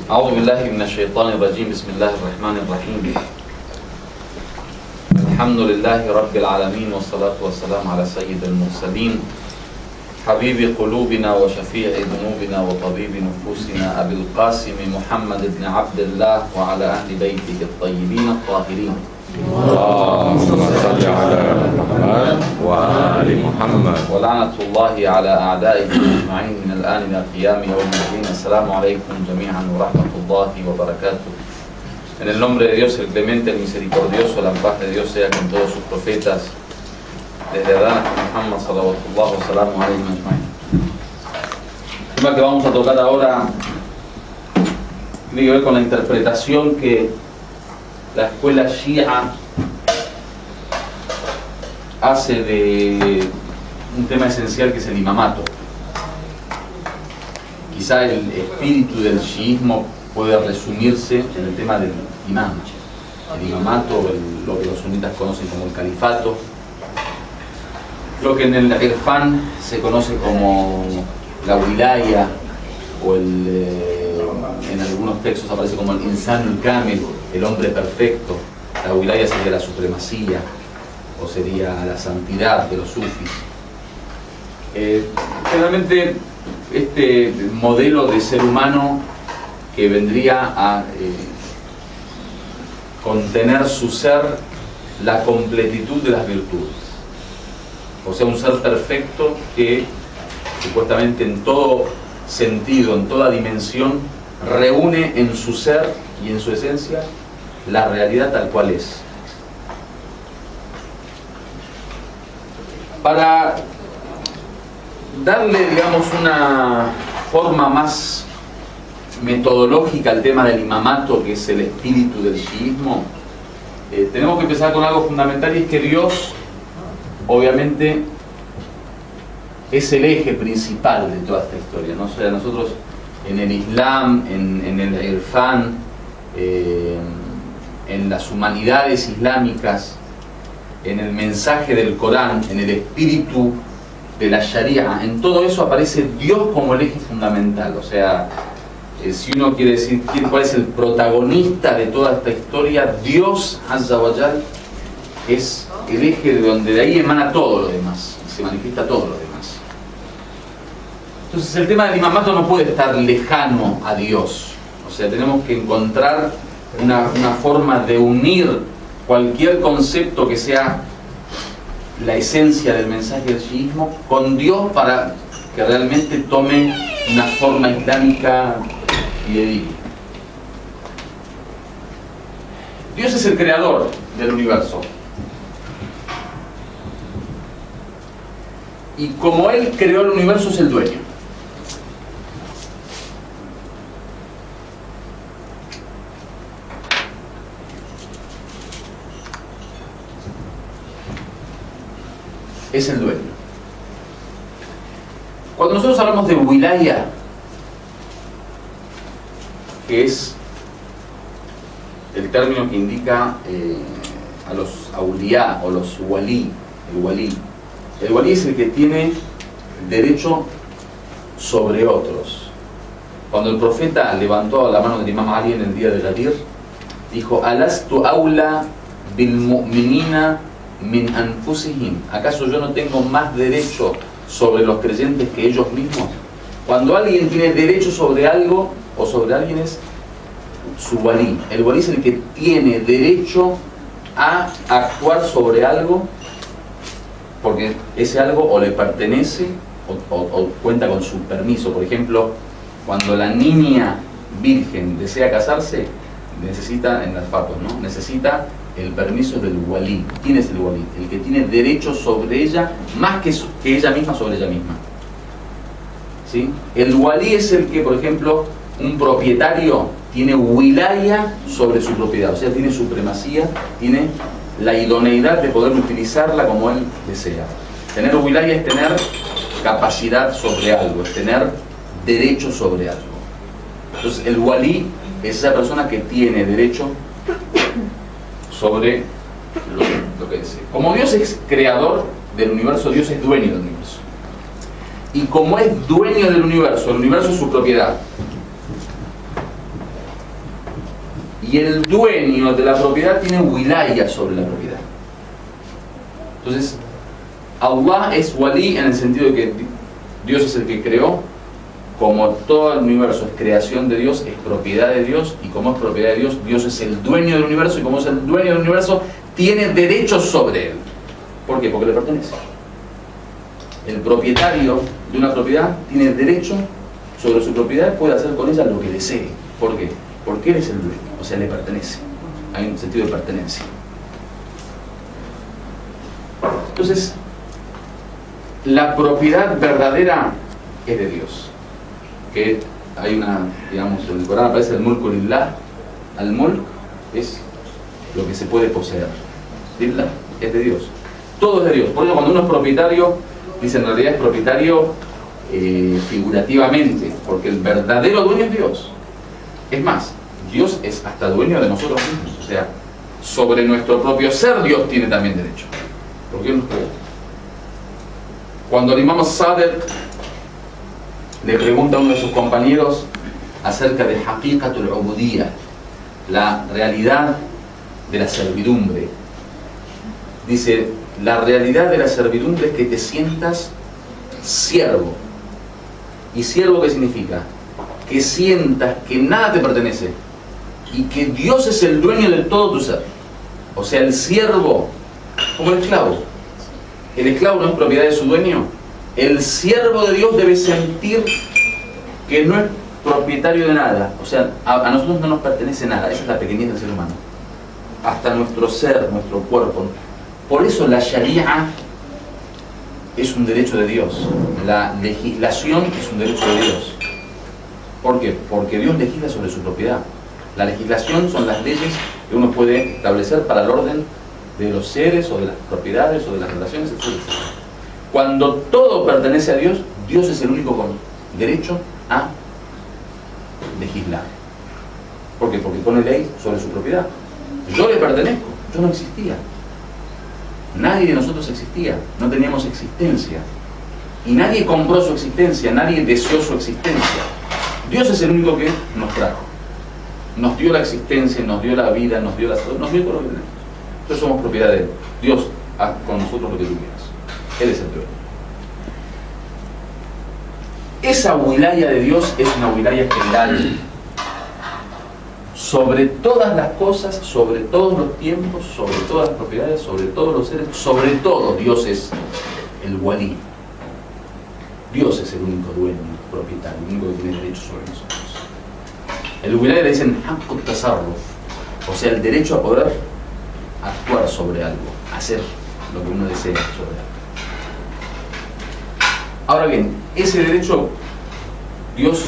أعوذ بالله من الشيطان الرجيم. بسم الله الرحمن الرحيم. الحمد لله رب العالمين، والصلاة والسلام على سيد المرسلين حبيب قلوبنا وشفيع ذنوبنا وطبيب نفوسنا أبي القاسم محمد بن عبد الله وعلى أهل بيته الطيبين الطاهرين. اللهم صل على محمد وآل محمد. ولعنة الله على أعدائه أجمعين من الآن إلى قيام يوم الدين. السلام عليكم جميعا ورحمة الله وبركاته. En el nombre de Dios, el clemente, el misericordioso, la paz de Dios sea con todos sus profetas, desde Adán hasta Muhammad sallallahu wa sallam alayhi ajma'in. El tema que vamos a tocar ahora tiene que ver con la interpretación que la escuela Shia hace de un tema esencial que es el imamato. Quizá el espíritu del shiismo puede resumirse en el tema del imam, el imamato, lo que los sunitas conocen como el califato, lo que en el Irfan se conoce como la wilaya, o en algunos textos aparece como el insanul kamil, el hombre perfecto. La wilaya sería la supremacía, o sería la santidad de los sufis. Generalmente este modelo de ser humano que vendría a contener su ser la completitud de las virtudes, o sea, un ser perfecto que supuestamente en todo sentido, en toda dimensión, reúne en su ser y en su esencia la realidad tal cual es. Para darle, digamos, una forma más metodológica al tema del imamato, que es el espíritu del shiismo, tenemos que empezar con algo fundamental, y es que Dios obviamente es el eje principal de toda esta historia, ¿no? O sea, nosotros en el Islam, en el Irfan, en las humanidades islámicas, en el mensaje del Corán, en el espíritu de la Sharia, en todo eso aparece Dios como el eje fundamental. O sea, si uno quiere decir cuál es el protagonista de toda esta historia, Dios Azza wa Jal es el eje de donde de ahí emana todo lo demás, se manifiesta todo lo demás. Entonces el tema del imamato no puede estar lejano a Dios. O sea, tenemos que encontrar una forma de unir cualquier concepto que sea la esencia del mensaje del shiismo con Dios para que realmente tome una forma islámica fidedigna. Dios es el creador del universo. Y como Él creó el universo, es el dueño. Es el dueño. Cuando nosotros hablamos de wilaya, que es el término que indica a los awliya o los wali, el wali es el que tiene derecho sobre otros. Cuando el profeta levantó la mano del Imam Ali en el día de Ghadir, dijo: Alastu aula bil mu'minina min anfusihim. ¿Acaso yo no tengo más derecho sobre los creyentes que ellos mismos? Cuando alguien tiene derecho sobre algo o sobre alguien, es su walí. El walí es el que tiene derecho a actuar sobre algo porque ese algo o le pertenece o cuenta con su permiso. Por ejemplo, cuando la niña virgen desea casarse, necesita, en las fatos, ¿no?, necesita el permiso del walí. ¿Quién es el walí? El que tiene derecho sobre ella más que ella misma sobre ella misma. ¿Sí? El walí es el que, por ejemplo, un propietario tiene wilaya sobre su propiedad, o sea, tiene supremacía, tiene la idoneidad de poder utilizarla como él desea. Tener wilaya es tener capacidad sobre algo, es tener derecho sobre algo. Entonces el walí es esa persona que tiene derecho sobre lo que desea. Como Dios es creador del universo, Dios es dueño del universo. Y como es dueño del universo, el universo es su propiedad. Y el dueño de la propiedad tiene wilaya sobre la propiedad. Entonces, Allah es walí en el sentido de que Dios es el que creó. Como todo el universo es creación de Dios, es propiedad de Dios, y como es propiedad de Dios, Dios es el dueño del universo, y como es el dueño del universo, tiene derechos sobre él. ¿Por qué? Porque le pertenece. El propietario de una propiedad tiene derecho sobre su propiedad, puede hacer con ella lo que desee. ¿Por qué? Porque él es el dueño, o sea, le pertenece. Hay un sentido de pertenencia. Entonces, la propiedad verdadera es de Dios. Que hay una, digamos, en el Corán aparece el mulk lillah. Al mulk es lo que se puede poseer. Lillah es de Dios. Todo es de Dios. Por eso cuando uno es propietario, dice en realidad es propietario figurativamente, porque el verdadero dueño es Dios. Es más, Dios es hasta dueño de nosotros mismos. O sea, sobre nuestro propio ser Dios tiene también derecho. Porque Él nos creó. Cuando el Imam Sadiq le pregunta a uno de sus compañeros acerca de haqiqatul ubudiyya, la realidad de la servidumbre, dice: la realidad de la servidumbre es que te sientas siervo. ¿Y siervo qué significa? Que sientas que nada te pertenece y que Dios es el dueño de todo tu ser. O sea, el siervo, como el esclavo. El esclavo no es propiedad de su dueño. El siervo de Dios debe sentir que no es propietario de nada. O sea, a nosotros no nos pertenece nada. Esa es la pequeñez del ser humano. Hasta nuestro ser, nuestro cuerpo. Por eso la Sharia es un derecho de Dios. La legislación es un derecho de Dios. ¿Por qué? Porque Dios legisla sobre su propiedad. La legislación son las leyes que uno puede establecer para el orden de los seres o de las propiedades o de las relaciones, etc. Cuando todo pertenece a Dios, Dios es el único con derecho a legislar. ¿Por qué? Porque pone ley sobre su propiedad. Yo le pertenezco, yo no existía. Nadie de nosotros existía, no teníamos existencia. Y nadie compró su existencia, nadie deseó su existencia. Dios es el único que nos trajo. Nos dio la existencia, nos dio la vida, nos dio la salud, nos dio todo lo que tenemos. Entonces somos propiedad de Él. Dios, haz con nosotros lo que tú quieras. Él es el dueño. Esa wilaya de Dios es una wilaya general. Sobre todas las cosas, sobre todos los tiempos, sobre todas las propiedades, sobre todos los seres, sobre todo Dios es el walí. Dios es el único dueño, propietario, el único que tiene derecho sobre nosotros. El wilaya le dicen haqqut tasarruf, o sea, el derecho a poder actuar sobre algo, hacer lo que uno desea sobre algo. Ahora bien, ese derecho Dios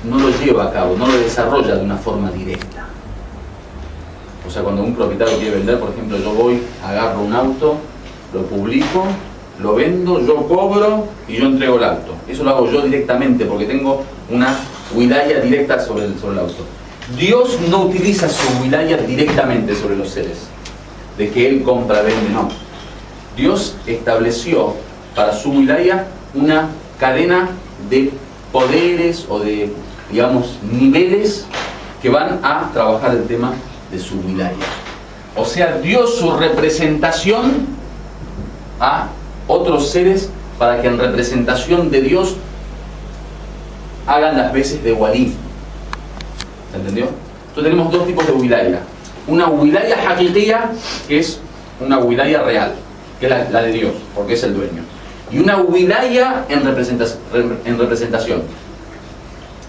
no lo lleva a cabo, no lo desarrolla de una forma directa. O sea, cuando un propietario quiere vender, por ejemplo, yo voy, agarro un auto, lo publico, lo vendo, yo cobro y yo entrego el auto. Eso lo hago yo directamente porque tengo una wilaya directa sobre el auto. Dios no utiliza su wilaya directamente sobre los seres, de que Él compra, vende, no. Dios estableció para su wilaya una cadena de poderes o de, digamos, niveles que van a trabajar el tema de su wilaya. O sea, dio su representación a otros seres para que en representación de Dios hagan las veces de walí. ¿Se entendió? Entonces tenemos dos tipos de wilaya. Una wilaya haqiqiyya, que es una wilaya real, que es la de Dios, porque es el dueño. Y una wilaya en representación,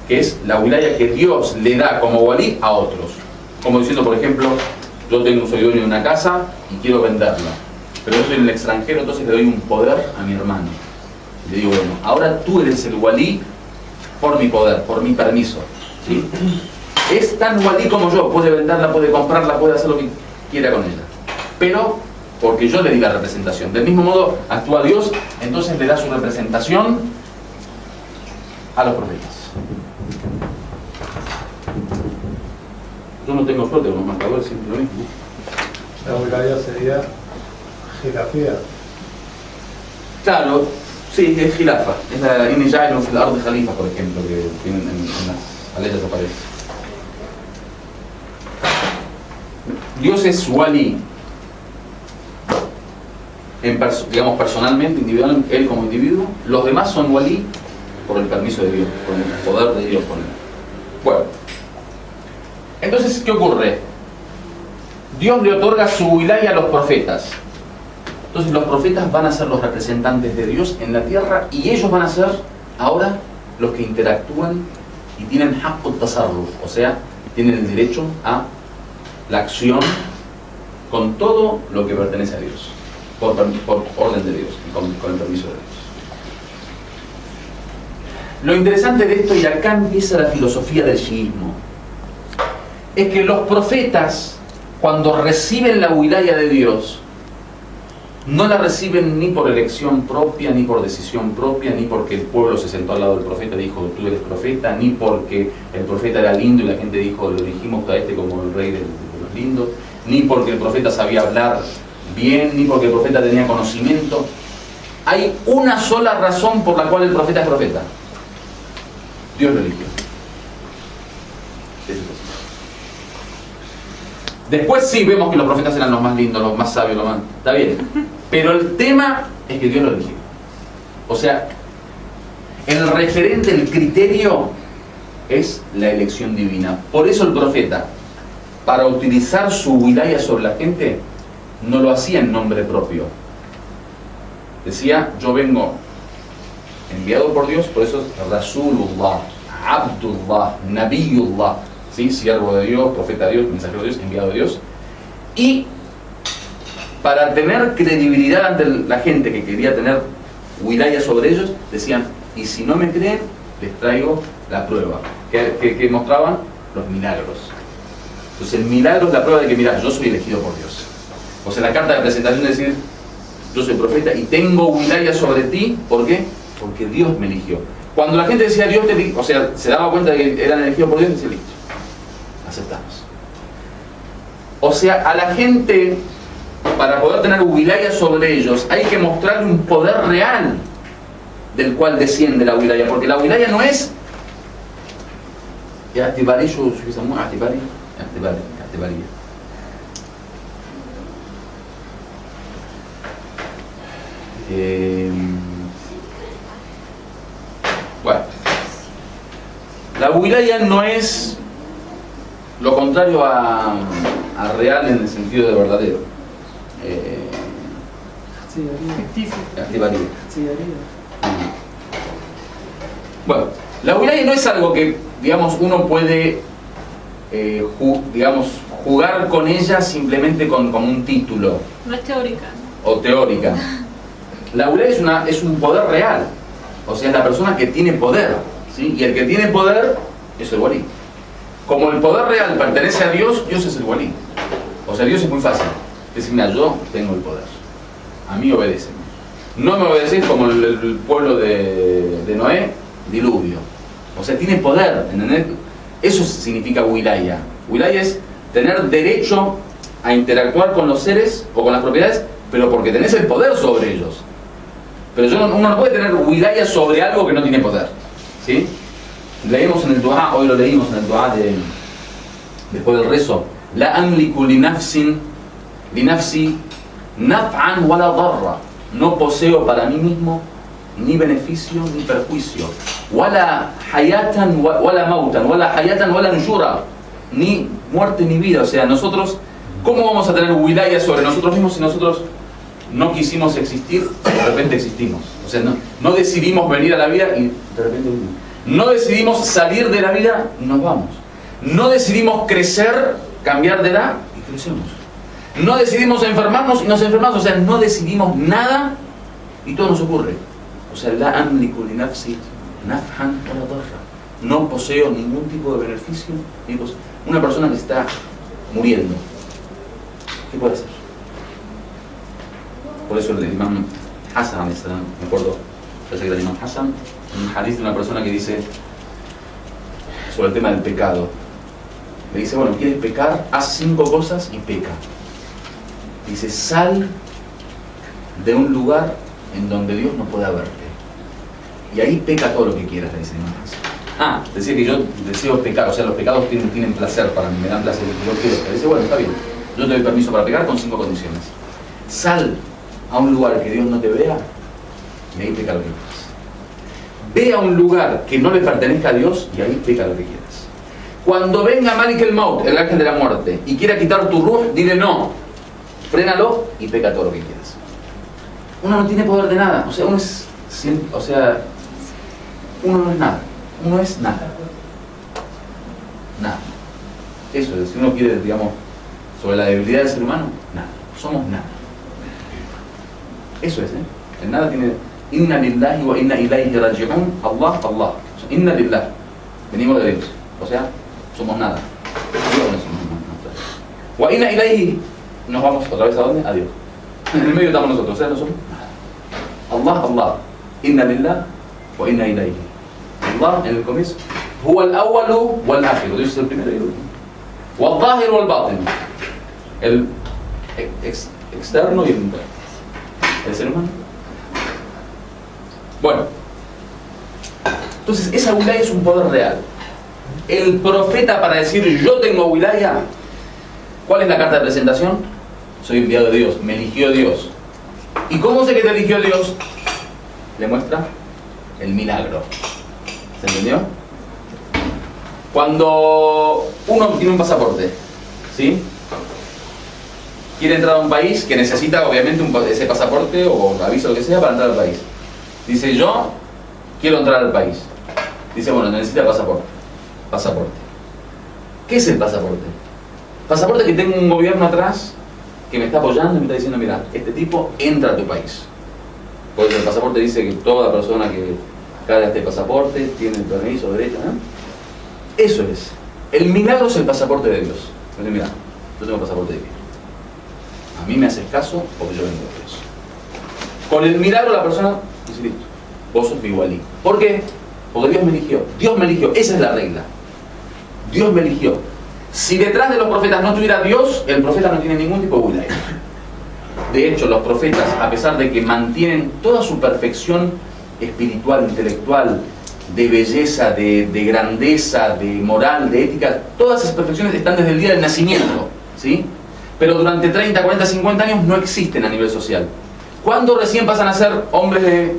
que es la wilaya que Dios le da como walí a otros. Como diciendo, por ejemplo, yo soy dueño de una casa y quiero venderla, pero yo estoy en el extranjero, entonces le doy un poder a mi hermano. Le digo, bueno, ahora tú eres el walí por mi poder, por mi permiso, ¿sí? Es tan walí como yo, puede venderla, puede comprarla, puede hacer lo que quiera con ella, pero porque yo le di la representación. Del mismo modo actúa Dios, entonces le da su representación a los profetas. Yo no tengo suerte con los marcadores, siempre lo mismo. La wilaya sería Gilafía. Claro, sí, es Gilafa. Es la Inni Ja'ilun fil Ardi Khalifa, por ejemplo, que tienen en las leyes aparece. Dios es wali, digamos personalmente, individualmente, él como individuo. Los demás son wali por el permiso de Dios, por el poder de Dios. Bueno, entonces, ¿qué ocurre? Dios le otorga su wilaya a los profetas. Entonces los profetas van a ser los representantes de Dios en la tierra, y ellos van a ser ahora los que interactúan y tienen haqqut tasarruf, o sea, tienen el derecho a la acción con todo lo que pertenece a Dios, por orden de Dios y con el permiso de Dios. Lo interesante de esto, y acá empieza la filosofía del shiismo, es que los profetas, cuando reciben la wilaya de Dios, no la reciben ni por elección propia, ni por decisión propia, ni porque el pueblo se sentó al lado del profeta y dijo, tú eres profeta, ni porque el profeta era lindo y la gente dijo, lo elegimos a este como el rey de los lindos, ni porque el profeta sabía hablar bien, ni porque el profeta tenía conocimiento. Hay una sola razón por la cual el profeta es profeta: Dios lo eligió. Después sí vemos que los profetas eran los más lindos, los más sabios, los más... Está bien. Pero el tema es que Dios lo eligió. O sea, el referente, el criterio es la elección divina. Por eso el profeta, para utilizar su wilaya sobre la gente, no lo hacía en nombre propio. Decía, yo vengo enviado por Dios, por eso es Rasulullah, Abdullah, Nabiyullah, ¿sí? Siervo de Dios, profeta de Dios, mensajero de Dios, enviado de Dios. Y para tener credibilidad ante la gente que quería tener wilaya sobre ellos, decían, y si no me creen, les traigo la prueba. Que mostraban los milagros. Entonces el milagro es la prueba de que, mira, yo soy elegido por Dios. O sea, la carta de presentación es decir, yo soy profeta y tengo wilaya sobre ti. ¿Por qué? Porque Dios me eligió. Cuando la gente decía Dios te eligió, o sea, se daba cuenta de que eran elegidos por Dios, decía, listo, aceptamos. O sea, a la gente, para poder tener wilaya sobre ellos, hay que mostrarle un poder real del cual desciende la wilaya, porque la wilaya no es bueno, la wilaya no es lo contrario a real en el sentido de verdadero. Bueno, la wilaya no es algo que, digamos, uno puede jugar con ella simplemente con un título. No es teórica. O teórica. La wilaya es un poder real. O sea, es la persona que tiene poder, ¿sí? Y el que tiene poder es el walí. Como el poder real pertenece a Dios, Dios es el walí. O sea, Dios es muy fácil. Es decir, mira, yo tengo el poder. A mí obedecen. No me obedecen como el pueblo de Noé, diluvio. O sea, tiene poder, ¿entendés? Eso significa wilaya. Wilaya es tener derecho a interactuar con los seres o con las propiedades, pero porque tenés el poder sobre ellos. Pero uno no puede tener wilaya sobre algo que no tiene poder, ¿sí? Leemos en el du'a, hoy lo leímos en el du'a después del rezo, la amliku li nafsi naf'an wala darra, no poseo para mí mismo ni beneficio ni perjuicio, wala hayatan wala mautan, wala hayatan wala nushura, ni muerte ni vida. O sea, nosotros, ¿cómo vamos a tener wilaya sobre nosotros mismos si nosotros no quisimos existir, de repente existimos? O sea, no decidimos venir a la vida y de repente venimos. No decidimos salir de la vida y nos vamos. No decidimos crecer, cambiar de edad y crecemos. No decidimos enfermarnos y nos enfermamos. O sea, no decidimos nada y todo nos ocurre. O sea, la amliku li nafsi naf'an wala darra. No poseo ningún tipo de beneficio. Una persona que está muriendo, ¿qué puede hacer? Por eso el imam Hassan, me acuerdo, parece que era el imam Hassan, un hadith de una persona que dice sobre el tema del pecado. Le dice, bueno, ¿quieres pecar? Haz 5 cosas y peca. Dice, sal de un lugar en donde Dios no pueda verte. Y ahí peca todo lo que quieras, le dice el imam Hassan. Decía que yo deseo pecar, o sea, los pecados tienen placer para mí, me dan placer. Yo quiero. Le dice, bueno, está bien. Yo te doy permiso para pecar con 5 condiciones. Sal a un lugar que Dios no te vea y ahí peca lo que quieras. Ve a un lugar que no le pertenezca a Dios y ahí peca lo que quieras. Cuando venga Malik el Maut, el ángel de la muerte, y quiera quitar tu ruh, dile no. Frénalo y peca todo lo que quieras. Uno no tiene poder de nada. O sea, uno no es nada. Uno es nada. Nada. Eso es, si uno quiere, digamos, sobre la debilidad del ser humano, nada. Somos nada. Eso es, El nada tiene inna lillahi wa inna ilayhi raji'un. Allah, Allah. Inna lillahi. Venimos de Dios. O sea, somos nada. Wa inna ilayhi. Nos vamos otra vez a dónde? A Dios. En el medio estamos nosotros, o sea, no somos nada. Allah, Allah. Inna lillahi wa inna ilayhi. Allah en el comienzo. Huwa al-awwalu wal-akhiru. Dios es el primero y el último. Wal-zahir wal-batin. El externo y el interno. El ser humano. Bueno. Entonces, esa wilaya es un poder real. El profeta, para decir yo tengo wilaya, ¿cuál es la carta de presentación? Soy enviado de Dios, me eligió Dios. ¿Y cómo sé que te eligió Dios? Le muestra el milagro. ¿Se entendió? Cuando uno tiene un pasaporte, ¿sí? Quiere entrar a un país que necesita obviamente ese pasaporte o aviso, lo que sea, para entrar al país. Dice, yo quiero entrar al país. Dice, bueno, necesita pasaporte. Pasaporte. ¿Qué es el pasaporte? Pasaporte que tengo un gobierno atrás que me está apoyando y me está diciendo, mira, este tipo entra a tu país. Por eso el pasaporte dice que toda persona que carga este pasaporte tiene el permiso, derecho, ¿no? Eso es. El milagro es el pasaporte de Dios. Dice, mira, yo tengo pasaporte de Dios. A mí me haces caso porque yo vengo de Dios. Con el milagro la persona dice, listo, vos sos mi walí. ¿Por qué? Porque Dios me eligió. Dios me eligió. Esa es la regla. Dios me eligió. Si detrás de los profetas no tuviera Dios, el profeta no tiene ningún tipo de wilaya. De hecho, los profetas, a pesar de que mantienen toda su perfección espiritual, intelectual, de belleza, de grandeza, de moral, de ética, todas esas perfecciones están desde el día del nacimiento, ¿sí? Pero durante 30, 40, 50 años no existen a nivel social. ¿Cuándo recién pasan a ser hombres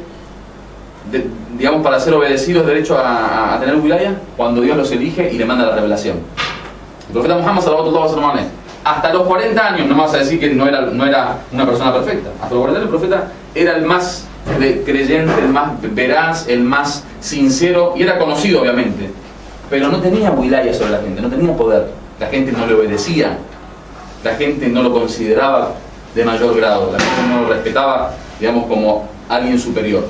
digamos, para ser obedecidos, derecho a tener wilaya? Cuando Dios los elige y le manda la revelación. El profeta Muhammad sallallahu alaihi wasallam, hasta los 40 años, no me vas a decir que no era una persona perfecta. Hasta los 40 años el profeta era el más creyente, el más veraz, el más sincero, y era conocido obviamente. Pero no tenía wilaya sobre la gente, no tenía poder. La gente no le obedecía, la gente no lo consideraba de mayor grado, la gente no lo respetaba, digamos, como alguien superior.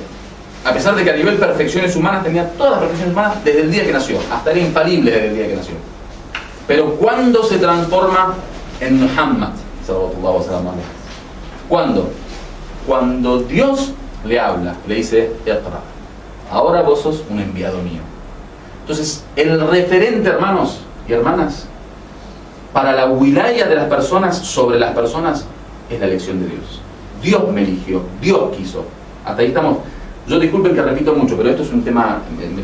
A pesar de que a nivel perfecciones humanas tenía todas las perfecciones humanas desde el día que nació, hasta era infalible desde el día que nació. Pero ¿cuándo se transforma en Muhammad? ¿Cuándo? Cuando Dios le habla, le dice, Iqra, ahora vos sos un enviado mío. Entonces, el referente, hermanos y hermanas, para la wilaya de las personas sobre las personas es la elección de Dios. Dios me eligió, Dios quiso. Hasta ahí estamos. Yo disculpen que repito mucho, pero esto es un tema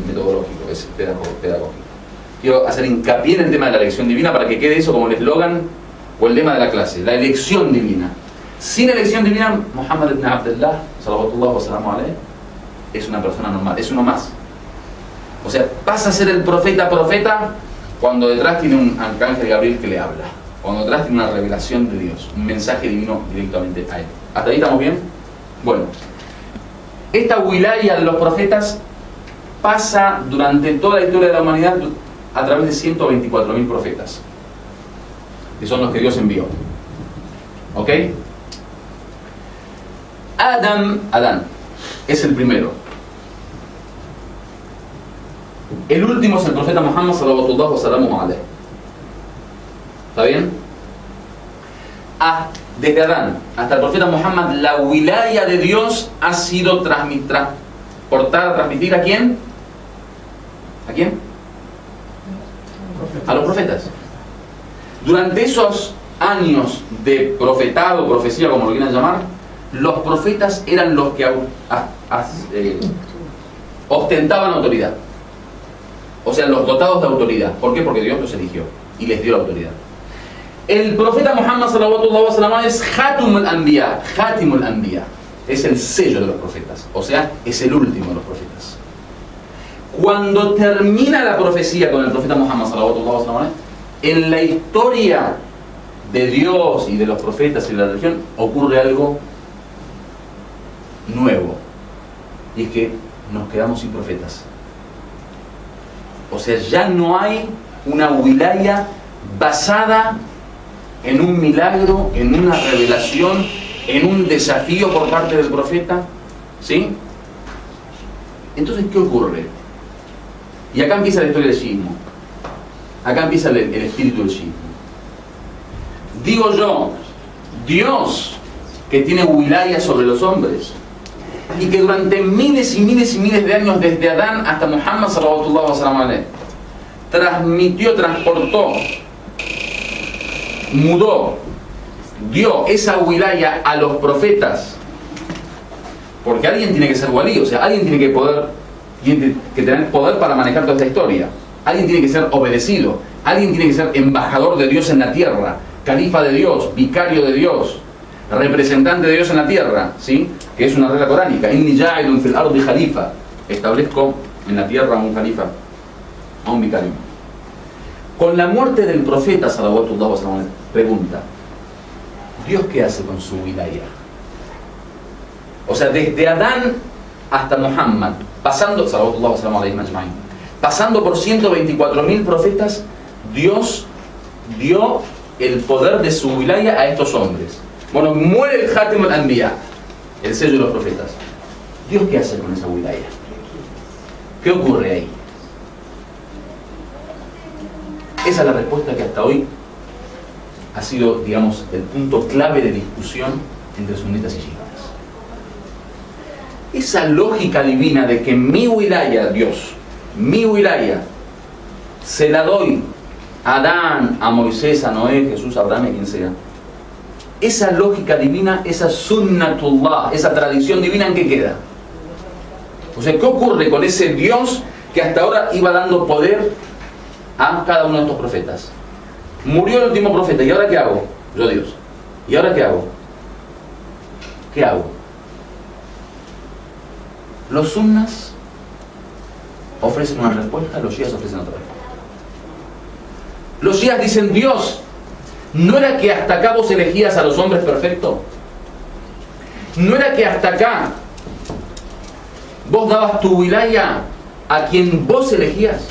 metodológico, es pedagógico. Quiero hacer hincapié en el tema de la elección divina para que quede eso como el eslogan o el lema de la clase, la elección divina. Sin elección divina, Muhammad ibn Abdullah, sallallahu alaihi, es una persona normal, es uno más. O sea, pasa a ser el profeta cuando detrás tiene un arcángel Gabriel que le habla, cuando detrás tiene una revelación de Dios, un mensaje divino directamente a él. ¿Hasta ahí estamos bien? Bueno, esta wilaya de los profetas pasa durante toda la historia de la humanidad a través de 124.000 profetas, que son los que Dios envió. ¿Ok? Adán es el primero. El último es el profeta Muhammad sallallahu alaihi. ¿Está bien? Desde Adán hasta el profeta Muhammad, la wilaya de Dios ha sido transmitir ¿a quién? ¿A quién? A los profetas. Durante esos años de profetado, profecía, como lo quieran llamar, los profetas eran los que ostentaban autoridad. O sea, los dotados de autoridad. ¿Por qué? Porque Dios los eligió y les dio la autoridad. El profeta Muhammad sallallahu alaihi wasallam es Khatimul Anbiya, Khatimul Anbiya, es el sello de los profetas, o sea, es el último de los profetas. Cuando termina la profecía con el profeta Muhammad sallallahu alaihi wasallam, en la historia de Dios y de los profetas y de la religión ocurre algo nuevo, y es que nos quedamos sin profetas. O sea, ya no hay una wilaya basada en un milagro, en una revelación, en un desafío por parte del profeta, ¿sí? Entonces, ¿qué ocurre? Y acá empieza la historia del shiismo. Acá empieza el espíritu del shiismo. Digo yo, Dios que tiene wilaya sobre los hombres y que durante miles y miles y miles de años, desde Adán hasta Muhammad sallallahu alaihi wasallam, transmitió, transportó, mudó, dio esa wilaya a los profetas, porque alguien tiene que ser walí, o sea, alguien tiene que tener poder para manejar toda esta historia, alguien tiene que ser obedecido, alguien tiene que ser embajador de Dios en la tierra, califa de Dios, vicario de Dios, representante de Dios en la tierra, ¿sí? Que es una regla coránica. Inni ja'ilun fil ardi khalifa, establezco en la tierra a un califa, a un vicario. Con la muerte del profeta sallallahu alaihi wasallam, pregunta, ¿Dios qué hace con su wilaya? O sea, desde Adán hasta Muhammad, pasando sallallahu alaihi wasallam, pasando por 124.000 profetas, Dios dio el poder de su wilaya a estos hombres. Bueno, muere el Khatim al-Anbiya, el sello de los profetas. ¿Dios qué hace con esa wilaya? ¿Qué ocurre ahí? Esa es la respuesta que hasta hoy ha sido, digamos, el punto clave de discusión entre sunitas y chiitas. Esa lógica divina de que mi wilaya, Dios, mi wilaya, se la doy a Adán, a Moisés, a Noé, Jesús, Abraham, a quien sea. Esa lógica divina, esa sunnatullah, esa tradición divina, ¿en qué queda? O sea, ¿qué ocurre con ese Dios que hasta ahora iba dando poder a cada uno de estos profetas? Murió el último profeta, ¿y ahora qué hago? Yo, Dios. ¿Y ahora qué hago? ¿Qué hago? Los sunnas ofrecen una respuesta, los shias ofrecen otra respuesta. Los shias dicen, Dios, ¿no era que hasta acá vos elegías a los hombres perfectos? ¿No era que hasta acá vos dabas tu wilaya a quien vos elegías?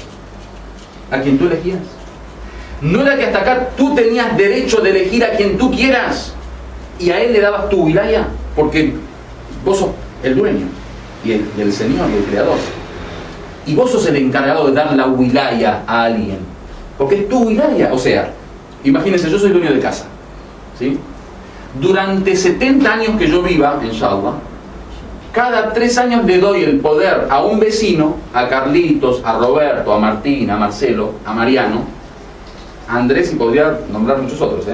¿A quien tú elegías? ¿No era que hasta acá tú tenías derecho de elegir a quien tú quieras y a él le dabas tu wilaya? Porque vos sos el dueño y el Señor y el Creador. Y vos sos el encargado de dar la wilaya a alguien. Porque es tu wilaya. O sea, imagínense, yo soy dueño de casa, ¿sí? Durante 70 años que yo viva, inshallah, cada 3 años le doy el poder a un vecino, a Carlitos, a Roberto, a Martín, a Marcelo, a Mariano, a Andrés, y podría nombrar muchos otros,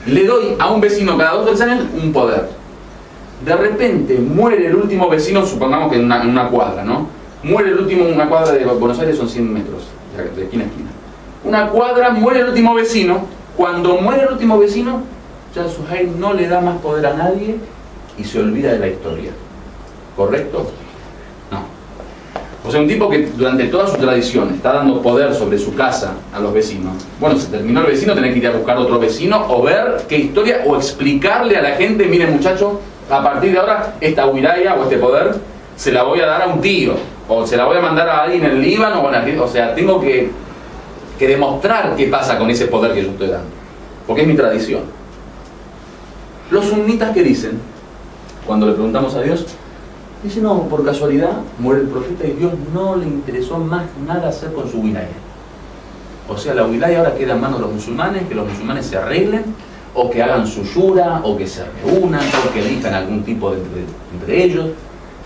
Le doy a un vecino cada 2 o 3 años un poder. De repente muere el último vecino, supongamos que en una cuadra, ¿no? Muere el último, una cuadra de Buenos Aires son 100 metros, de esquina a esquina. Una cuadra, muere el último vecino. Cuando muere el último vecino, ya Suhail no le da más poder a nadie y se olvida de la historia. ¿Correcto? No. O sea, un tipo que durante toda su tradición está dando poder sobre su casa a los vecinos. Bueno, se terminó el vecino, tenés que ir a buscar otro vecino o ver qué historia, o explicarle a la gente, miren muchachos, a partir de ahora esta wilaya o este poder se la voy a dar a un tío, o se la voy a mandar a alguien en el Líbano, o sea, tengo que demostrar qué pasa con ese poder que yo estoy dando, porque es mi tradición. Los sunnitas, ¿qué dicen? Cuando le preguntamos a Dios, dicen, no, por casualidad muere el profeta y Dios no le interesó más nada hacer con su wilaya. O sea, la wilaya ahora queda en manos de los musulmanes, que los musulmanes se arreglen, o que hagan su yura, o que se reúnan, o que elijan algún tipo entre ellos.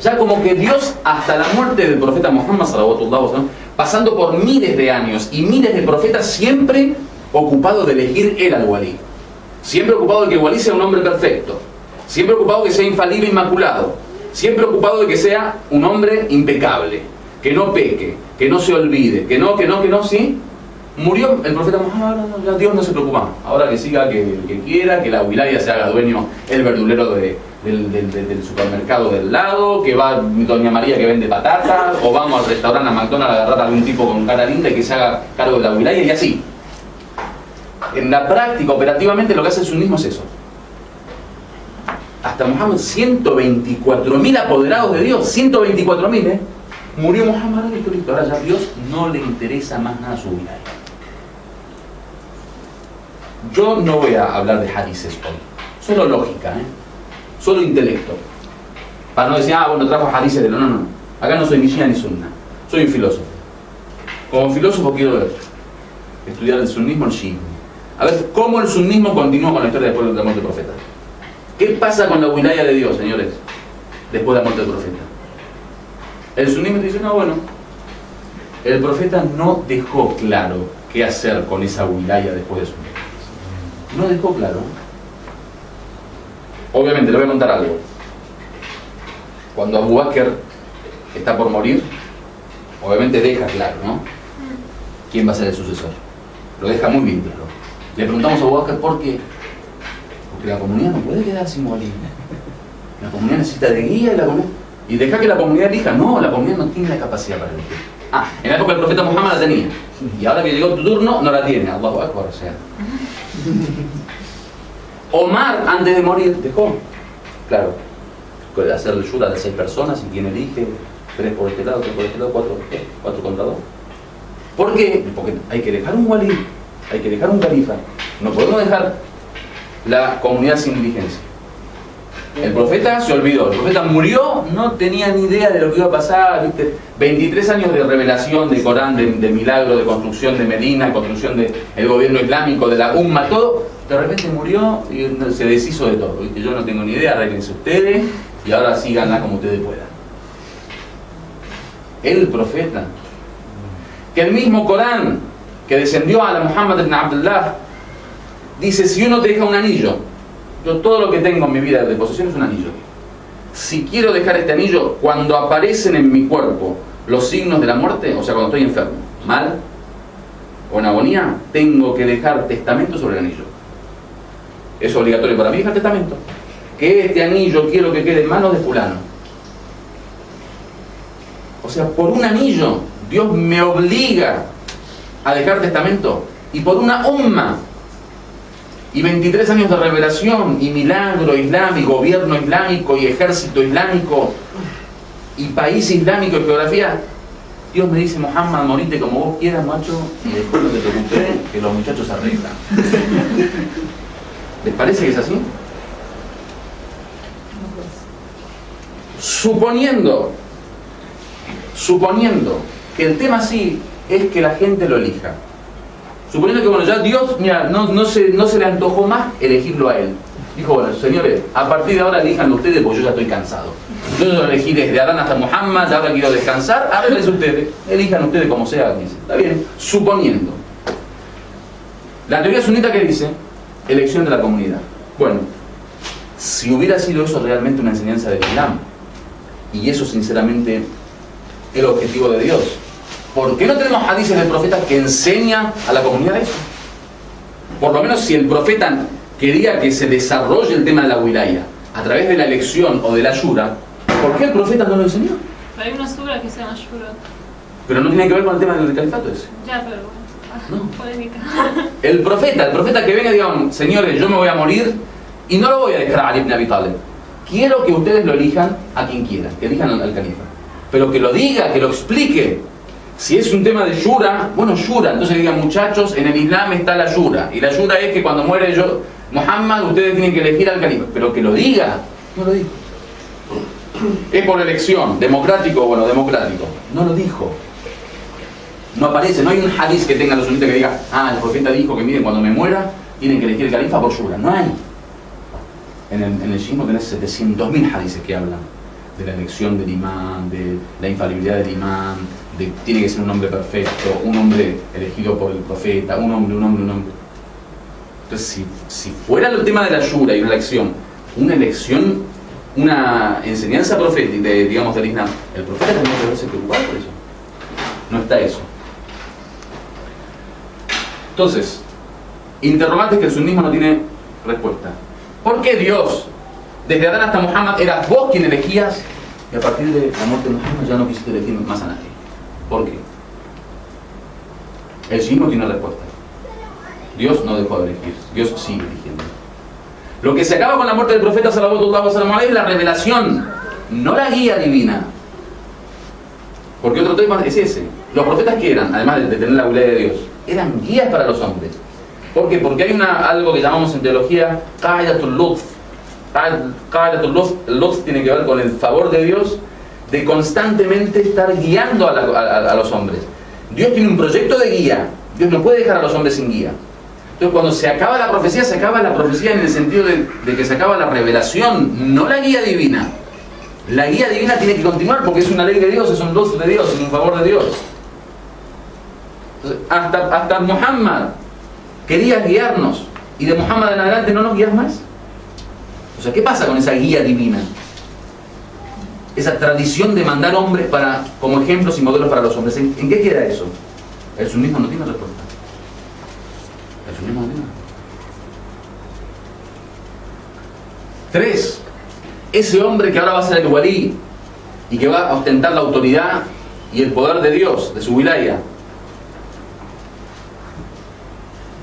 Ya como que Dios, hasta la muerte del profeta Muhammad sallallahu alaihi wasallam, pasando por miles de años y miles de profetas, siempre ocupado de elegir él al walí, siempre ocupado de que el walí sea un hombre perfecto, siempre ocupado de que sea infalible e inmaculado, siempre ocupado de que sea un hombre impecable, que no peque, que no se olvide, que no, ¿sí? Murió el profeta Muhammad, ahora ya Dios no se preocupa más. Ahora que siga el que quiera, que la wilaya se haga dueño el verdulero del supermercado del lado, que va doña María que vende patatas, o vamos al restaurante a McDonald's a agarrar a algún tipo con cara linda y que se haga cargo de la wilaya y así. En la práctica, operativamente, lo que hace el sunismo es eso. Hasta Muhammad, 124.000 apoderados de Dios, 124.000, murió Muhammad, listo. Ahora ya a Dios no le interesa más nada su wilaya. Yo no voy a hablar de hadices hoy, solo lógica, solo intelecto. Para no decir, bueno, trajo hadices de no. Acá no soy ni shia ni sunna, soy un filósofo. Como filósofo quiero estudiar el sunnismo, el shiismo. A ver cómo el sunnismo continúa con la historia después de la muerte del profeta. ¿Qué pasa con la wilaya de Dios, señores, después de la muerte del profeta? El sunnismo dice, el profeta no dejó claro qué hacer con esa wilaya después de su muerte. No dejó claro. Obviamente, le voy a contar algo. Cuando Abu Bakr está por morir, obviamente deja claro, quién va a ser el sucesor. Lo deja muy bien claro. Le preguntamos a Abu Bakr por qué. Porque la comunidad no puede quedar sin walí. La comunidad necesita de guía y deja que la comunidad elija. No, la comunidad no tiene la capacidad para elegir. En la época del profeta Muhammad la tenía. Y ahora que llegó tu turno, no la tiene. Allahu Akbar, o sea. Omar, antes de morir, dejó claro, puede hacer el shura de 6 personas y quien elige 3 por este lado, 3 por este lado, 4 contra 2. ¿Por qué? Porque hay que dejar un walí, hay que dejar un califa. No podemos dejar la comunidad sin diligencia. El profeta se olvidó, el profeta murió, no tenía ni idea de lo que iba a pasar, ¿viste? 23 años de revelación del Corán, de milagro, de construcción de Medina, construcción del gobierno islámico, de la Umma, todo. De repente murió y se deshizo de todo, ¿viste? Yo no tengo ni idea, arréglense ustedes y ahora síganla como ustedes puedan. El profeta, que el mismo Corán que descendió a la Muhammad ibn Abdullah, dice, si uno te deja un anillo, yo todo lo que tengo en mi vida de posesión es un anillo. Si quiero dejar este anillo, cuando aparecen en mi cuerpo los signos de la muerte, o sea, cuando estoy enfermo, mal o en agonía, tengo que dejar testamento sobre el anillo. Es obligatorio para mí dejar testamento. Que este anillo quiero que quede en manos de fulano. O sea, por un anillo, Dios me obliga a dejar testamento. Y por una umma, y 23 años de revelación, y milagro islámico, gobierno islámico, y ejército islámico, y país islámico, y geografía, Dios me dice, Muhammad, morite como vos quieras, macho, y después no te preocupes, que los muchachos se arreglan. ¿Les parece que es así? Suponiendo que el tema sí es que la gente lo elija. Suponiendo que, bueno, ya Dios, mira, no se le antojó más elegirlo a él. Dijo, bueno, señores, a partir de ahora elijan ustedes porque yo ya estoy cansado. Yo lo elegí desde Adán hasta Muhammad, ahora quiero descansar, háblense ustedes, elijan ustedes como sea. Está bien, suponiendo. La teoría sunita que dice, elección de la comunidad. Bueno, si hubiera sido eso realmente una enseñanza del Islam, y eso sinceramente el objetivo de Dios, ¿por qué no tenemos hadices del profeta que enseñan a la comunidad eso? Por lo menos si el profeta quería que se desarrolle el tema de la wilaya a través de la elección o de la shura, ¿por qué el profeta no lo enseñó? Hay una sura que se llama Shura. Pero no tiene que ver con el tema del califato ese. Ya, pero bueno, No. polémica. El profeta que venga y diga, señores, yo me voy a morir y no lo voy a dejar a Ali ibn Abi Talib. Quiero que ustedes lo elijan a quien quieran, que elijan al califa. Pero que lo diga, que lo explique. Si es un tema de shura, bueno, shura. Entonces digan, muchachos, en el Islam está la shura. Y la shura es que cuando muere Muhammad, ustedes tienen que elegir al califa. Pero que lo diga. No lo dijo. Es por elección. Democrático, bueno, democrático. No lo dijo. No aparece. No hay un hadith que tenga los sunitas que diga, el profeta dijo que miren, cuando me muera, tienen que elegir el califa por shura. No hay. En el shiismo tenés 700.000 hadiths que hablan de la elección del imán, de la infalibilidad del imán, de tiene que ser un hombre perfecto, un hombre elegido por el profeta, un hombre. Entonces, si fuera el tema de la shura y una elección, una enseñanza profética, digamos, del Islam, el profeta tendría que haberse preocupado por eso. No está eso. Entonces, interrogantes que el sunnismo no tiene respuesta. ¿Por qué Dios, desde Adán hasta Muhammad, eras vos quien elegías y a partir de la muerte de Muhammad ya no quisiste elegir más a nadie? ¿Por qué? El sunnismo tiene respuesta. Dios no dejó de elegir, Dios sigue eligiendo. Lo que se acaba con la muerte del profeta sallallahu alaihi wasallam es la revelación, no la guía divina. Porque otro tema es ese. Los profetas, ¿qué eran? Además de tener la wilaya de Dios, eran guías para los hombres. ¿Por qué? Porque hay algo que llamamos en teología Qaidatul Lutf. Qaidatul Lutf, el Lutf tiene que ver con el favor de Dios de constantemente estar guiando a los hombres. Dios tiene un proyecto de guía. Dios no puede dejar a los hombres sin guía. Entonces, cuando se acaba la profecía en el sentido de que se acaba la revelación, no la guía divina. La guía divina tiene que continuar porque es una ley de Dios, es un luz de Dios, es un favor de Dios. Entonces, hasta Muhammad querías guiarnos y de Muhammad en adelante no nos guías más. O sea, ¿qué pasa con esa guía divina? Esa tradición de mandar hombres como ejemplos y modelos para los hombres. ¿En qué queda eso? El sunnismo no tiene respuesta. El sunnismo no tiene respuesta. 3. Ese hombre que ahora va a ser el walí y que va a ostentar la autoridad y el poder de Dios, de su wilaya.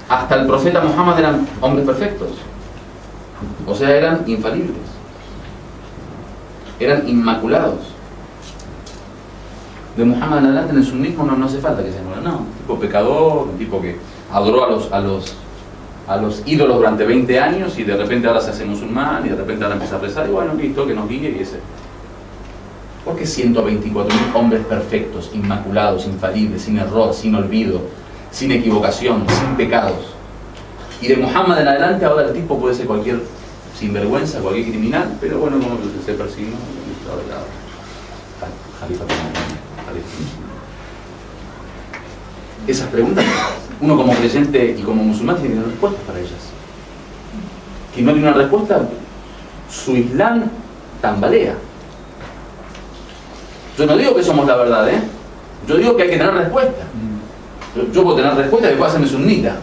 Hasta el profeta Muhammad eran hombres perfectos. O sea, eran infalibles. Eran inmaculados. De Muhammad en adelante en el sunnismo no hace falta que se muera. No, un tipo pecador, un tipo que adoró a los ídolos durante 20 años y de repente ahora se hace musulmán y de repente ahora empieza a rezar y bueno, listo, que nos guíe y ese. ¿Por qué 124.000 hombres perfectos, inmaculados, infalibles, sin error, sin olvido, sin equivocación, sin pecados? Y de Muhammad en adelante ahora el tipo puede ser cualquier sinvergüenza, cualquier criminal, pero bueno, como se persignó esas preguntas, uno como creyente y como musulmán tiene que tener respuestas para ellas. Si no tiene una respuesta, su Islam tambalea. Yo no digo que somos la verdad, yo digo que hay que tener respuesta. Yo puedo tener respuesta y después hacerme sunnita.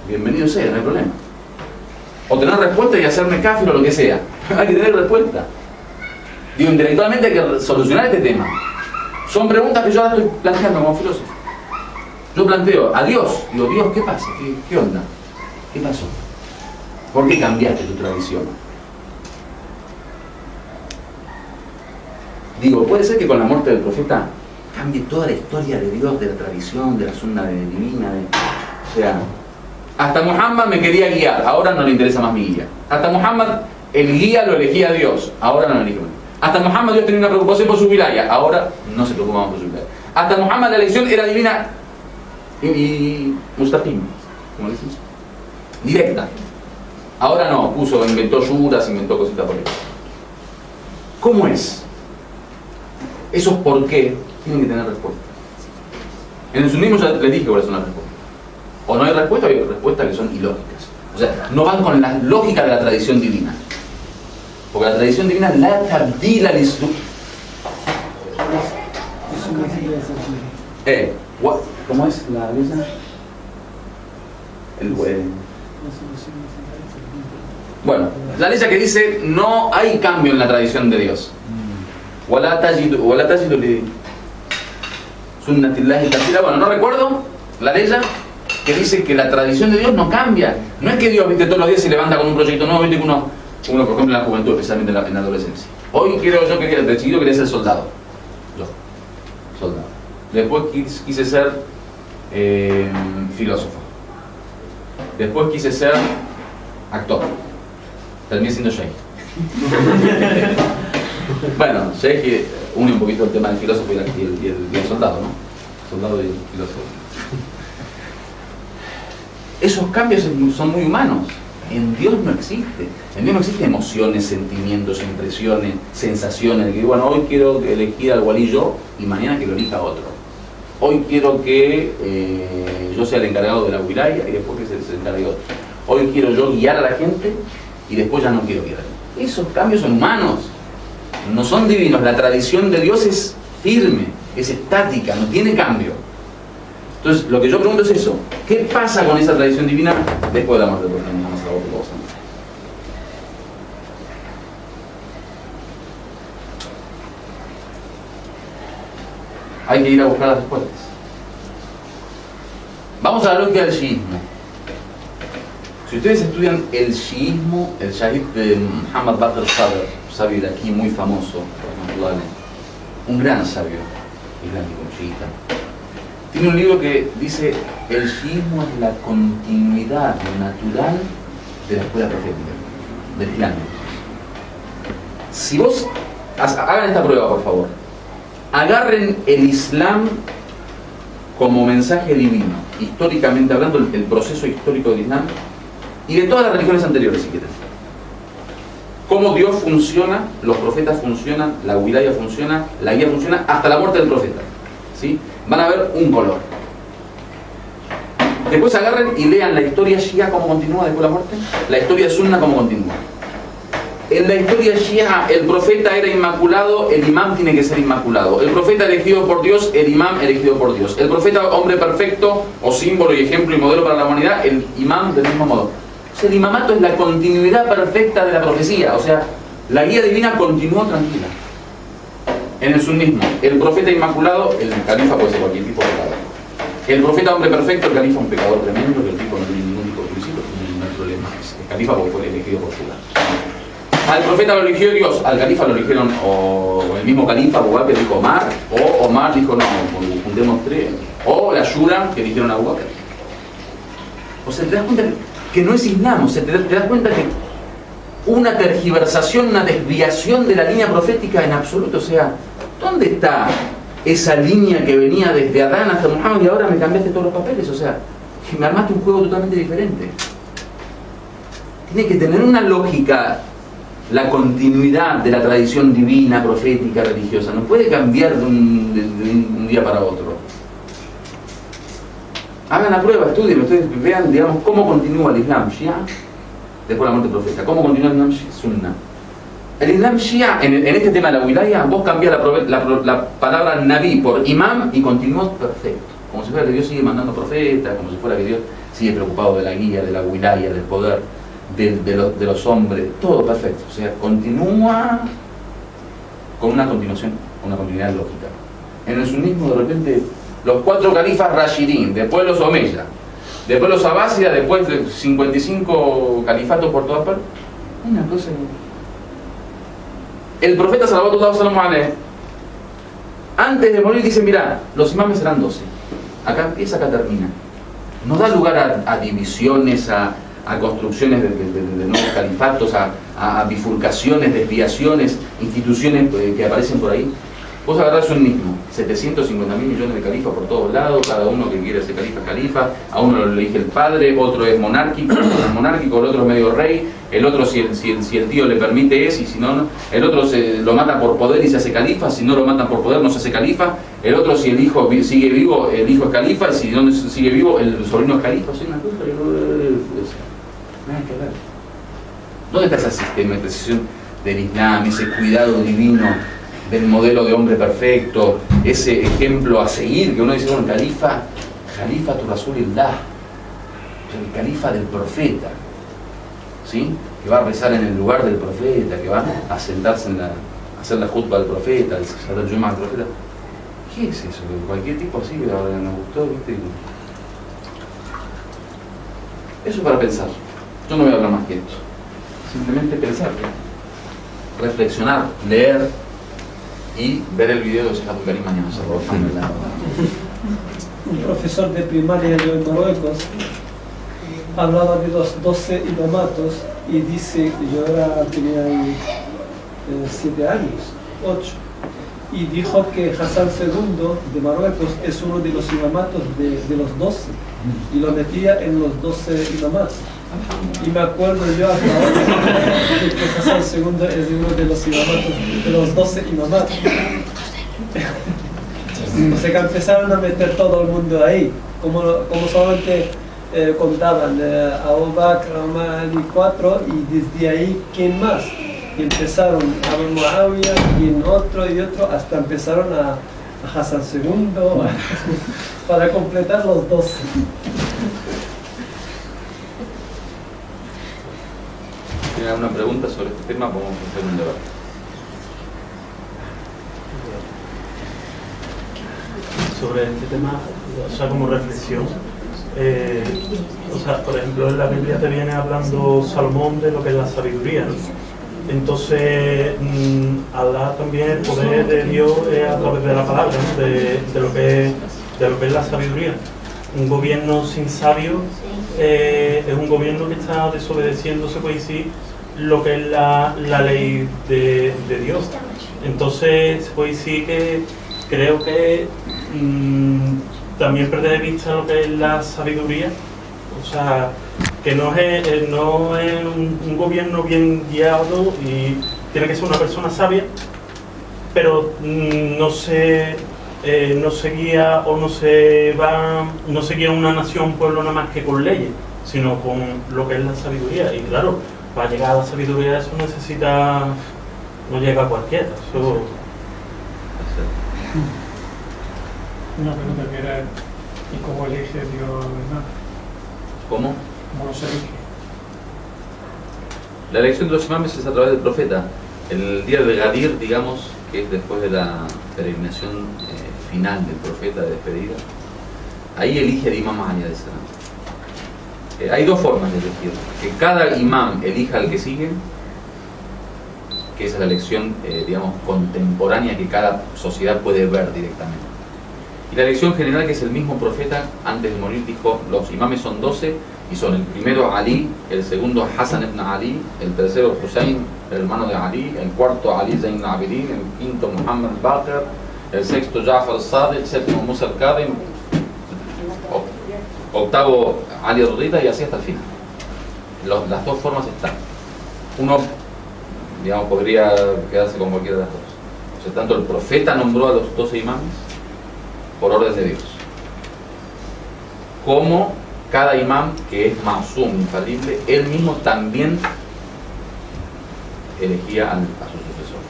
Bienvenido sea, no hay problema. O tener respuesta y hacerme kafir o lo que sea. Hay que tener respuesta. Digo, intelectualmente hay que solucionar este tema. Son preguntas que yo ahora estoy planteando como filósofo. Yo planteo a Dios, digo, Dios, ¿qué pasa? ¿Qué onda? ¿Qué pasó? ¿Por qué cambiaste tu tradición? Digo, puede ser que con la muerte del profeta cambie toda la historia de Dios, de la tradición, de la sunna divina. O sea, hasta Muhammad me quería guiar, ahora no le interesa más mi guía. Hasta Muhammad el guía lo elegía a Dios, ahora no lo elige. Hasta Muhammad Dios tenía una preocupación por su wilaya, ahora no se preocupa más por su wilaya. Hasta Muhammad la elección era divina y mustaqim, como le decimos, directa. Ahora no, inventó yuras, inventó cositas por ahí. ¿Cómo es? Esos por qué tienen que tener respuesta. En el sunnismo ya les dije cuáles son las respuestas. O no hay respuesta, o hay respuestas que son ilógicas. O sea, no van con la lógica de la tradición divina. Porque la tradición divina la tabdila al islam. ¿Cómo es la ley? Bueno, la ley que dice no hay cambio en la tradición de Dios. Wala tajidu li sunnatillahi tabdila. Bueno, no recuerdo la ley que dice que la tradición de Dios no cambia. No es que Dios, viste, todos los días se levanta con un proyecto nuevo, viste que uno por ejemplo en la juventud, especialmente en la adolescencia. Hoy de chiquito quería ser soldado. Soldado. Después quise ser filósofo. Después quise ser actor. Terminé siendo sheikh. Bueno, sheikh une un poquito el tema del filósofo y el soldado, ¿no? Soldado y filósofo. Esos cambios son muy humanos. En Dios no existe. En Dios no existen emociones, sentimientos, impresiones, sensaciones. Que bueno, hoy quiero elegir al walí yo y mañana que lo elija otro. Hoy quiero que yo sea el encargado de la wilaya y después que se encargue otro. Hoy quiero yo guiar a la gente y después ya no quiero guiar. Esos cambios son humanos, no son divinos. La tradición de Dios es firme, es estática, no tiene cambio. Entonces, lo que yo pregunto es eso. ¿Qué pasa con esa tradición divina después de la muerte del profeta Muhammad sallallahu alaihi wasallam? Hay que ir a buscar las respuestas. Vamos a la lógica del shiismo. Si ustedes estudian el shiismo, el shahid de Muhammad Baqir Sadr, sabio de aquí muy famoso, un gran sabio islámico, chiita, tiene un libro que dice: el shiismo es la continuidad natural de la escuela profética, del Islam. Si vos, hagan esta prueba por favor, agarren el Islam como mensaje divino, históricamente hablando, el proceso histórico del Islam, y de todas las religiones anteriores, si quieren. Cómo Dios funciona, los profetas funcionan, la wilaya funciona, la guía funciona, hasta la muerte del profeta, ¿sí? Van a ver un color. Después agarren y lean la historia shia cómo continúa después de la muerte, la historia sunna cómo continúa. En la historia shia, el profeta era inmaculado, el imam tiene que ser inmaculado. El profeta elegido por Dios, el imam elegido por Dios. El profeta hombre perfecto, o símbolo y ejemplo y modelo para la humanidad, el imam del mismo modo. O sea, el imamato es la continuidad perfecta de la profecía. O sea, la guía divina continuó tranquila. En el sunnismo, el profeta inmaculado, el califa puede ser cualquier tipo de pecador. El profeta hombre perfecto, el califa un pecador tremendo, que el tipo no tiene ningún tipo de juicio, no hay problema. El califa porque fue elegido por Judá. Al profeta lo eligió Dios, al califa lo eligieron o el mismo califa, Abu Bakr dijo Omar, o Omar dijo no, juntemos tres, o la Shura que eligieron a Abu Bakr. O sea, te das cuenta que no es Islam, o sea, te das cuenta que una tergiversación, una desviación de la línea profética en absoluto. O sea, ¿dónde está esa línea que venía desde Adán hasta Muhammad y ahora me cambiaste todos los papeles? O sea, que me armaste un juego totalmente diferente. Tiene que tener una lógica la continuidad de la tradición divina, profética, religiosa. No puede cambiar de un día para otro. Hagan la prueba, estudien, ustedes vean, digamos, cómo continúa el Islam Shia después de la muerte del profeta. ¿Cómo continúa el Islam Sunna? El Islam Shia, en este tema de la wilaya, vos cambiás la palabra Nabi por imam y continúa perfecto. Como si fuera que Dios sigue mandando profetas, como si fuera que Dios sigue preocupado de la guía, de la wilaya, del poder, de los hombres, todo perfecto. O sea, continúa con una continuación, una continuidad lógica. En el sunnismo, de repente, los 4 califas Rashidín, después los Omeya, después los Abásidas, después de 55 califatos por todas partes. Una cosa. El profeta sallallahu alaihi wasallam, antes de morir, dice: mira, los imames serán 12. Acá empieza, acá termina. No da lugar a divisiones, a construcciones de nuevos califatos, a bifurcaciones, desviaciones, instituciones que aparecen por ahí. Vos agarrás un mismo, 750.000 millones de califas por todos lados, cada uno que quiere ser califa, a uno lo elige el padre, otro es monárquico, el otro es medio rey, el otro si el tío le permite es, y si no, el otro lo mata por poder y se hace califa, si no lo matan por poder no se hace califa, el otro si el hijo sigue vivo, el hijo es califa, y si no sigue vivo, el sobrino es califa. O sea, una cosa que nada que ver. ¿Dónde está esa sistematización del Islam, ese cuidado divino del modelo de hombre perfecto, ese ejemplo a seguir, que uno dice, bueno, califa tu Rasulillah, el califa del profeta, ¿sí? Que va a rezar en el lugar del profeta, que va a sentarse a hacer la jutba del profeta, el Salat Jum'a del profeta. ¿Qué es eso? Cualquier tipo así que nos gustó, ¿viste? Eso para pensar. Yo no voy a hablar más que esto. Simplemente pensar, reflexionar, leer y ver el video de Sheikh Abdul Karim mañana. Un profesor de primaria yo en Marruecos hablaba de los 12 imamatos y dice que yo tenía 7 años, 8, y dijo que Hassan II de Marruecos es uno de los imamatos de los 12 y lo metía en los 12 imamatos. Y me acuerdo yo hasta ahora que Hassan II es uno de los imamatos, de los 12 imamatos. O sea que empezaron a meter todo el mundo ahí, como solamente contaban Abu Bakr, Omar y 4, y desde ahí, ¿quién más? Y empezaron Abu Muawiyah y otro, hasta empezaron a Hassan II, para completar los 12. ¿Tiene alguna pregunta sobre este tema? Podemos hacer un debate. Sobre este tema, o sea, como reflexión, o sea, por ejemplo, en la Biblia te viene hablando Salomón de lo que es la sabiduría, ¿no? Entonces, Alá también, el poder de Dios es a través de la palabra, ¿no? de lo que es la sabiduría. Un gobierno sin sabio es un gobierno que está desobedeciendo, se puede decir, lo que es la ley de Dios. Entonces, se puede decir que creo que también perder de vista lo que es la sabiduría, o sea, que no es un gobierno bien guiado y tiene que ser una persona sabia, pero no se guía o no se guía una nación, un pueblo nada más que con leyes, sino con lo que es la sabiduría. Y claro, para llegar a la sabiduría eso no llega a cualquiera. Eso... Una pregunta que era, ¿y cómo elige Dios a los imanes? ¿Cómo? ¿Cómo los elige? La elección de los imames es a través del profeta. El día de Gadir, digamos, que es después de la peregrinación final del profeta de despedida, ahí elige el imam Ali alayhi salam. Hay dos formas de elegir: que cada imam elija al que sigue, que esa es la elección, digamos, contemporánea que cada sociedad puede ver directamente. Y la elección general, que es el mismo profeta, antes de morir dijo: los imames son 12, y son el primero Ali, el segundo Hassan ibn Ali, el tercero Hussein, el hermano de Ali, el cuarto Ali Zain al-Abidin, el quinto Muhammad al-Baqir, el sexto Ja'far al-Sadiq, el séptimo Musa al-Kadhim, octavo Ali al-Rida, y así hasta el final. Las dos formas están. Uno, digamos, podría quedarse con cualquiera de las dos. O sea, tanto el profeta nombró a los 12 imames por orden de Dios, como cada imam, que es ma'sum, infalible, él mismo también elegía a su sucesor,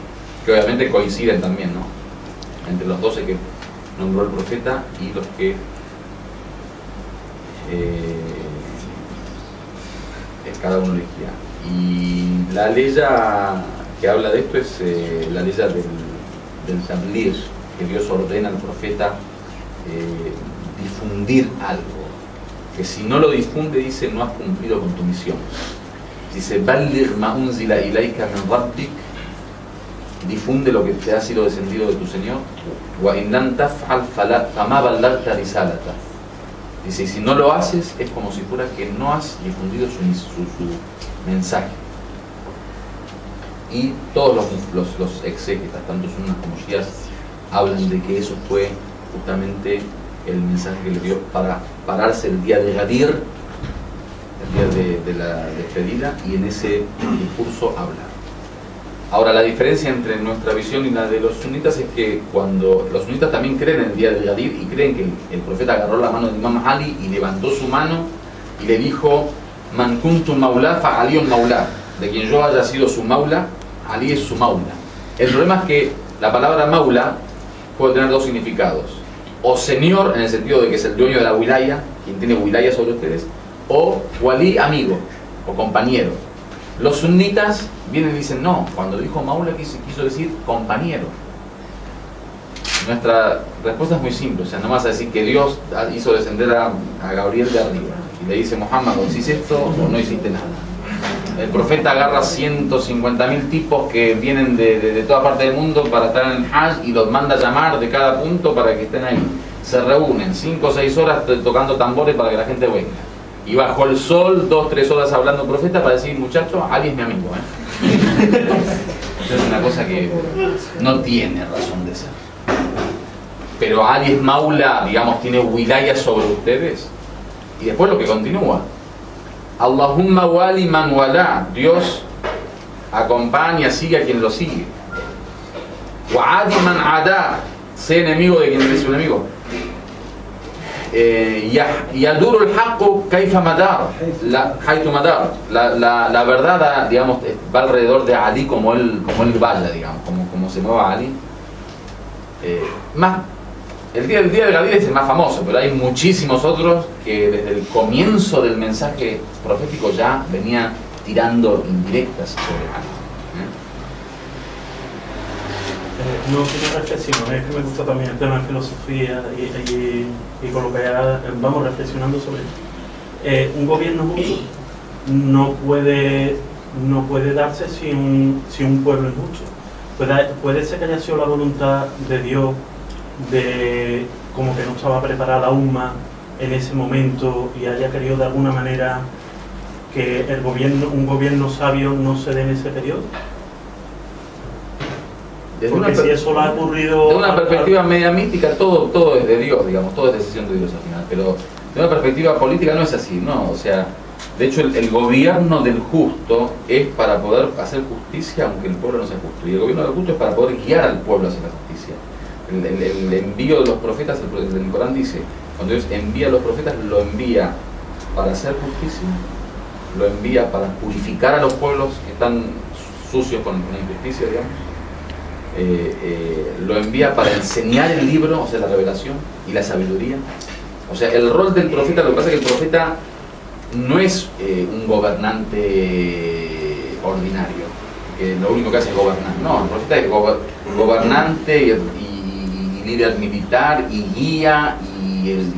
que obviamente coinciden también, ¿no?, entre los 12 que nombró el profeta y los que cada uno elegía. Y la ley que habla de esto es la ley del tabligh, que Dios ordena al profeta difundir algo, que si no lo difunde, dice, no has cumplido con tu misión. Dice: balligh ma unzila ilayka min rabbik, difunde lo que te ha sido descendido de tu Señor. Wa in lam taf'al fama ballaghta risalata. Dice: y si no lo haces, es como si fuera que no has difundido su mensaje. Y todos los exégetas, tanto sunnas como shias, hablan de que eso fue justamente el mensaje que le dio para pararse el día de Gadir, el día de la despedida, y en ese discurso hablar. Ahora, la diferencia entre nuestra visión y la de los sunitas es que cuando los sunitas también creen en el día de Gadir y creen que el profeta agarró la mano de Imam Ali y levantó su mano y le dijo: Man kuntu maula fa aliyun maula, de quien yo haya sido su maula, Ali es su maula. El problema es que la palabra maula puede tener dos significados: o señor, en el sentido de que es el dueño de la wilaya, quien tiene wilaya sobre ustedes, o wali, amigo o compañero. Los sunitas vienen y dicen: no, cuando dijo maula quiso decir compañero. Nuestra respuesta es muy simple, o sea, no vas a decir que Dios hizo descender a Gabriel de arriba y le dice: Muhammad, o hiciste esto o no hiciste nada. El profeta agarra 150.000 tipos que vienen de toda parte del mundo para estar en el Hajj y los manda a llamar de cada punto para que estén ahí. Se reúnen 5 o 6 horas tocando tambores para que la gente venga. Y bajo el sol, 2 o 3 horas hablando el profeta para decir: muchachos, Ali es mi amigo, Es una cosa que no tiene razón de ser. Pero Ali es maula, digamos, tiene wilaya sobre ustedes. Y después lo que continúa: Allahumma wali man wala, Dios acompaña, sigue a quien lo sigue. Wa adi man ada, sé enemigo de quien es su enemigo. Yaduru al-haqqu kayfa madar, haythu madar, la verdad, digamos, va alrededor de Ali como él vaya, digamos, como se mueva Ali. Más El día de Gadir es el más famoso, pero hay muchísimos otros que desde el comienzo del mensaje profético ya venía tirando indirectas sobre algo. No tiene reflexión, es que me gusta también el tema de filosofía y con lo que ya vamos reflexionando sobre un gobierno justo no puede darse si un pueblo es justo. Puede ser que haya sido la voluntad de Dios de como que no estaba preparada la umma en ese momento y haya querido de alguna manera que un gobierno sabio no se dé en ese periodo. Porque si eso le ha ocurrido... De una perspectiva media mística, todo es de Dios, digamos, todo es decisión de Dios al final, pero de una perspectiva política no es así, ¿no? O sea, de hecho el gobierno del justo es para poder hacer justicia aunque el pueblo no sea justo, y el gobierno del justo es para poder guiar al pueblo hacia la justicia. El envío de los profetas, el Corán dice, cuando Dios envía a los profetas, lo envía para hacer justicia, lo envía para purificar a los pueblos que están sucios con la injusticia, digamos, lo envía para enseñar el libro, o sea, la revelación y la sabiduría. O sea, el rol del profeta, lo que pasa es que el profeta no es un gobernante ordinario, que lo único que hace es gobernar. No, el profeta es gobernante y líder militar y guía y el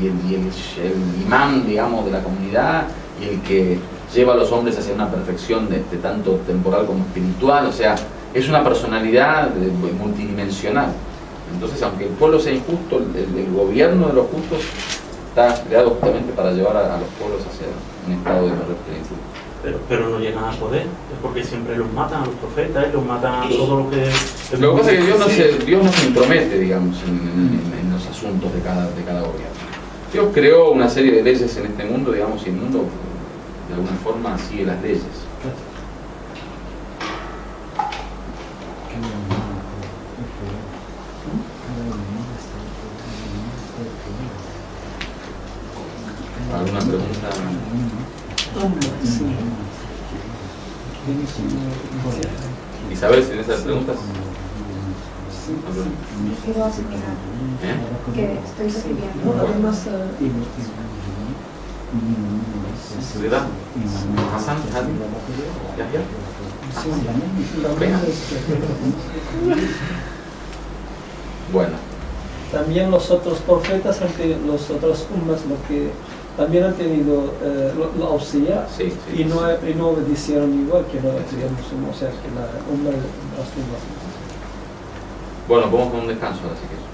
imán, digamos, de la comunidad, y el que lleva a los hombres hacia una perfección de tanto temporal como espiritual. O sea, es una personalidad multidimensional. Entonces, aunque el pueblo sea injusto, el gobierno de los justos está creado justamente para llevar a los pueblos hacia un estado de plenitud. Pero no llegan al poder, es porque siempre los matan a los profetas, los matan a todo lo que... Lo que pasa es que Dios no se intromete, digamos, en los asuntos de cada gobierno. Dios creó una serie de leyes en este mundo, digamos, y el mundo de alguna forma sigue las leyes. ¿Alguna pregunta? Isabel, ¿tienes esas preguntas? Quiero asimilar que estoy escribiendo. Además, ¿Verdad? ¿Hassan? ¿Hadi? ¿Yahya? Venga. Bueno. también los otros profetas, los otros ummas, lo que también han tenido lo auxiliar, Sí. y no obedecieron igual que los musulmanes, o sea, que la umma de las ummas. Bueno, vamos con un descanso ahora si quieres.